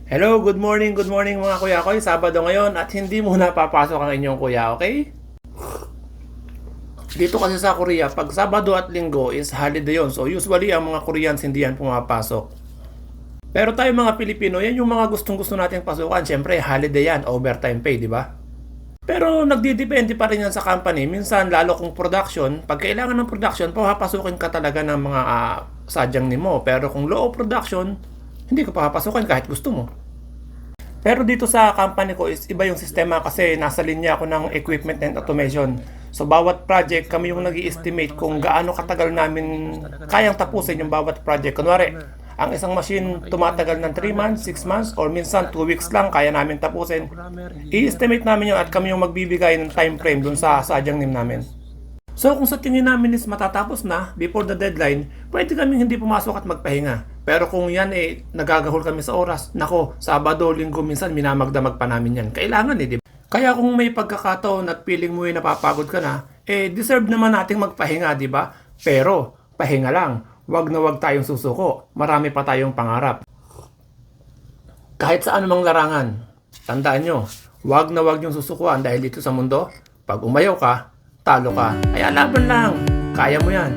Good morning mga kuya ko. Sabado ngayon at hindi muna papasok ang inyong kuya, okay? Dito kasi sa Korea, pag Sabado at Linggo is holiday yon. So usually ang mga Koreans hindi yan pumapasok. Pero tayo mga Pilipino, yan yung mga gustong-gusto nating pasukan. Siyempre, holiday yan, overtime pay, di ba? Pero nagdidepende pa rin yan sa company. Minsan, lalo kung production, pag kailangan ng production, papasukin ka talaga ng mga sadyang nimo. Pero kung low production, hindi ka papasukin kahit gusto mo. Pero dito sa company ko is iba yung sistema kasi nasa linya ako ng equipment and automation. So bawat project kami yung nag-i-estimate kung gaano katagal namin kayang tapusin yung bawat project. Kunwari, ang isang machine tumatagal ng 3 months, 6 months, or minsan 2 weeks lang kaya namin tapusin. I-estimate namin yun at kami yung magbibigay ng time frame dun sa sadyang nim namin. So kung sa tingin namin is matatapos na before the deadline, pwede kaming hindi pumasok at magpahinga. Pero kung yan nagagahol kami sa oras, nako, Sabado, Linggo minsan minamagdamag pa namin yan. Kailangan di ba? Kaya kung may pagkakataon at feeling mo napapagod ka na, deserve naman nating magpahinga, di ba? Pero pahinga lang, wag na wag tayong susuko. Marami pa tayong pangarap. Kahit sa anumang larangan, tandaan nyo, wag na wag yung susukuan dahil dito sa mundo, pag umayaw ka, talo ka. Kaya laban lang, kaya mo yan.